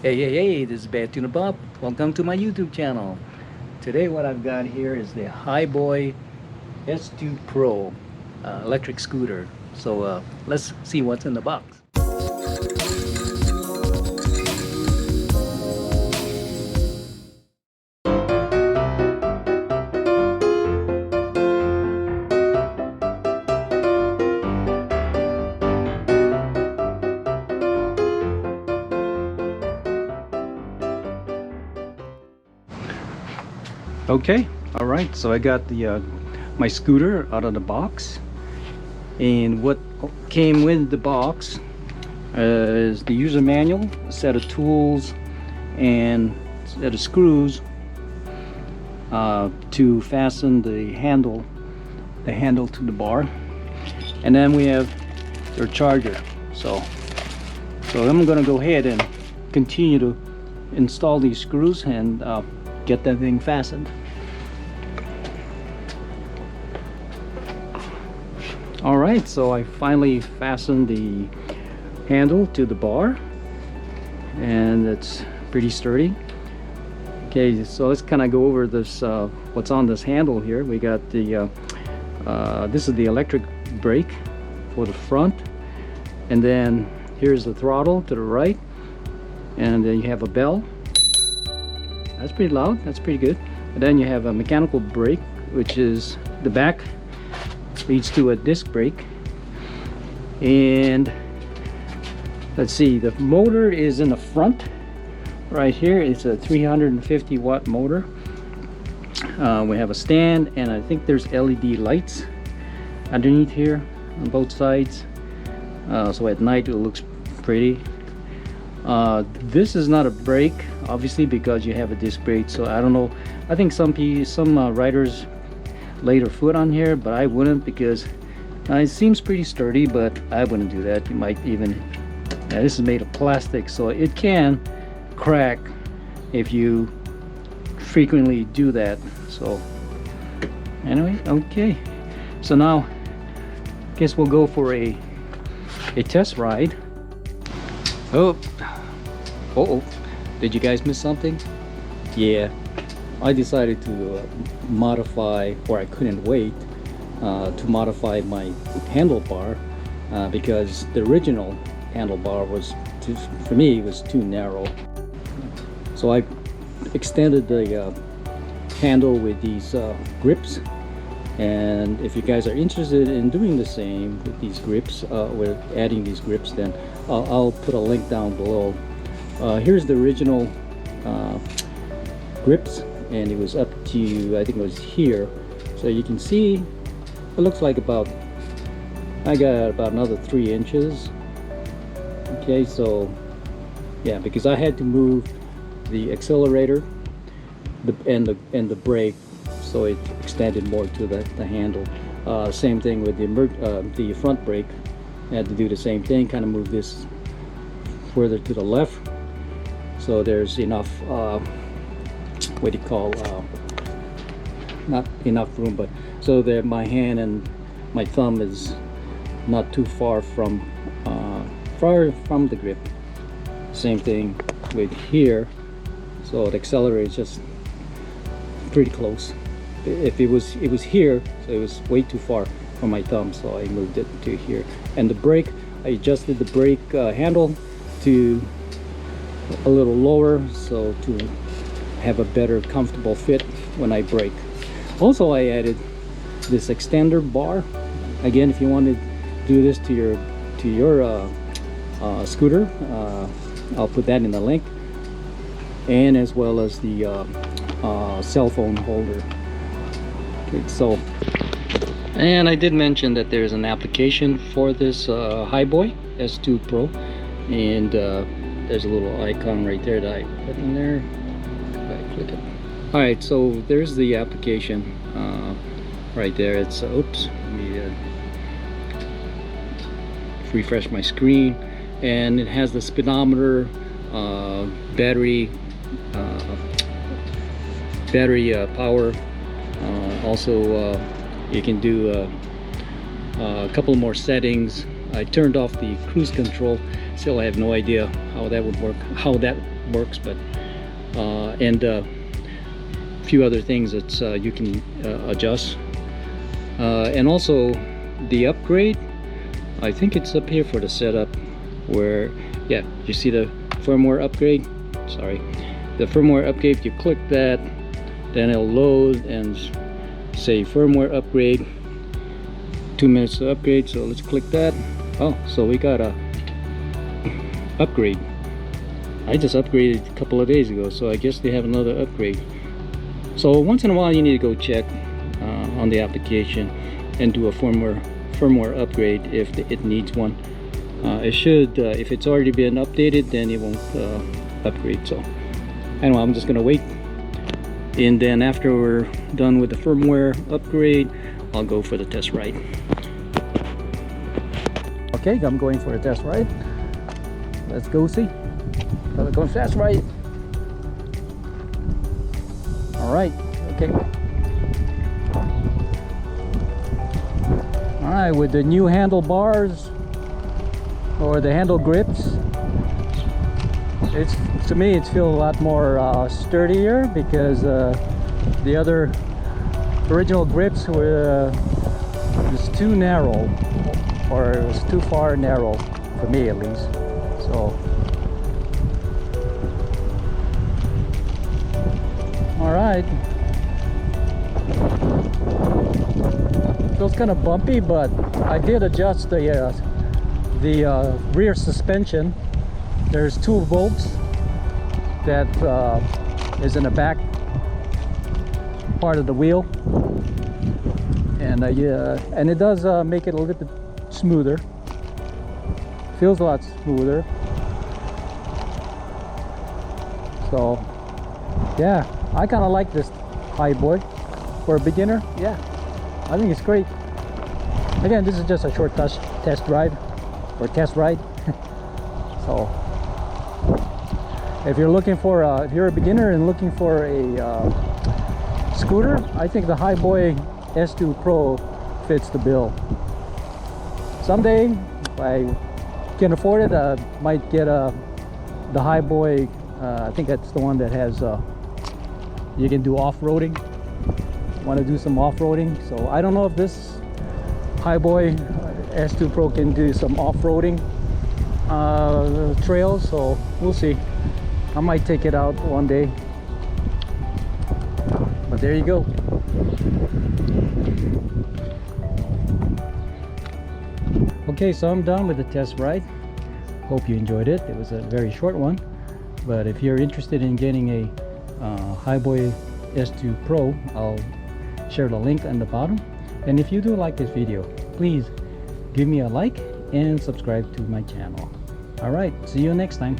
Hey, this is Bad Tuna Bob. Welcome to my YouTube channel. Today what I've got here is the Hiboy S2 Pro electric scooter. So let's see what's in the box. Okay, all right, so I got the my scooter out of the box, and what came with the box is the user manual, a set of tools, and a set of screws to fasten the handle to the bar, and then we have their charger. So I'm gonna go ahead and continue to install these screws and get that thing fastened. All right, so I finally fastened the handle to the bar, and it's pretty sturdy. Okay, so let's kind of go over this what's on this handle here. We got the this is the electric brake for the front, and then here's the throttle to the right, and then you have a bell. That's pretty loud, that's pretty good. And then you have a mechanical brake, which is the back leads to a disc brake. And let's see, the motor is in the front right here. It's a 350 watt motor. We have a stand, and I think there's LED lights underneath here on both sides, so at night it looks pretty. This is not a brake, obviously, because you have a disc brake. So I don't know, I think some riders lay their foot on here, but I wouldn't, because it seems pretty sturdy, but I wouldn't do that. You might even, this is made of plastic, so it can crack if you frequently do that. So anyway, okay, so now I guess we'll go for a test ride. Oh, did you guys miss something? Yeah, I decided to modify, or I couldn't wait to modify my handlebar, because the original handlebar was for me, it was too narrow. So I extended the handle with these grips, and if you guys are interested in doing the same with these grips, with adding these grips, then I'll put a link down below. Here's the original grips, and it was up to, I think it was here, so you can see it looks like I got about another 3 inches. Okay, so yeah, because I had to move the accelerator and the brake, so it extended more to the handle. Same thing with the front brake. I had to do the same thing, kind of move this further to the left, so there's enough what do you call, not enough room, but so that my hand and my thumb is not too far from the grip. Same thing with here, so the accelerator is just pretty close. If it was here, so it was way too far from my thumb, so I moved it to here. And the brake, I adjusted the brake handle to a little lower, so to have a better comfortable fit when I brake. Also, I added this extender bar. Again, if you want to do this to your scooter, I'll put that in the link, and as well as the cell phone holder. Okay, so, and I did mention that there's an application for this Hiboy S2 Pro, and there's a little icon right there that I put in there. If I click it. All right, so there's the application right there. It's oops, let me refresh my screen, and it has the speedometer, battery power. Also, you can do a couple more settings. I turned off the cruise control. Still I have no idea how that would work, how that works, but and a few other things that you can adjust, and also the upgrade, I think it's up here for the setup, where yeah, you see the firmware upgrade, sorry, the firmware upgrade. If you click that, then it'll load and say firmware upgrade, 2 minutes to upgrade. So let's click that. Oh, so we got a upgrade. I just upgraded a couple of days ago, so I guess they have another upgrade. So once in a while you need to go check on the application and do a firmware upgrade if it needs one. It should, if it's already been updated, then it won't upgrade. So anyway, I'm just gonna wait, and then after we're done with the firmware upgrade, I'll go for the test ride. Okay, I'm going for a test ride. Let's go see. Gotta go test ride. All right. Okay. All right, with the new handlebars or the handle grips, it's, to me, it feels a lot more sturdier, because the other original grips were just too narrow, or it was too far narrow for me at least. So all right, feels kind of bumpy, but I did adjust the rear suspension. There's 2 bolts that is in the back part of the wheel, and yeah, and it does make it a little bit smoother. Feels a lot smoother. So yeah, I kind of like this Hiboy for a beginner. Yeah, I think it's great. Again, this is just a short test drive or test ride. So if you're looking for if you're a beginner and looking for a scooter, I think the Hiboy S2 Pro fits the bill. Someday, if I can afford it, I might get the Hiboy. I think that's the one that has you can do off-roading. Want to do some off-roading? So I don't know if this Hiboy S2 Pro can do some off-roading trails, so we'll see. I might take it out one day. But there you go. Okay, so I'm done with the test ride. Hope you enjoyed it. It was a very short one, but if you're interested in getting a Hiboy S2 Pro, I'll share the link on the bottom. And if you do like this video, please give me a like and subscribe to my channel. All right, see you next time.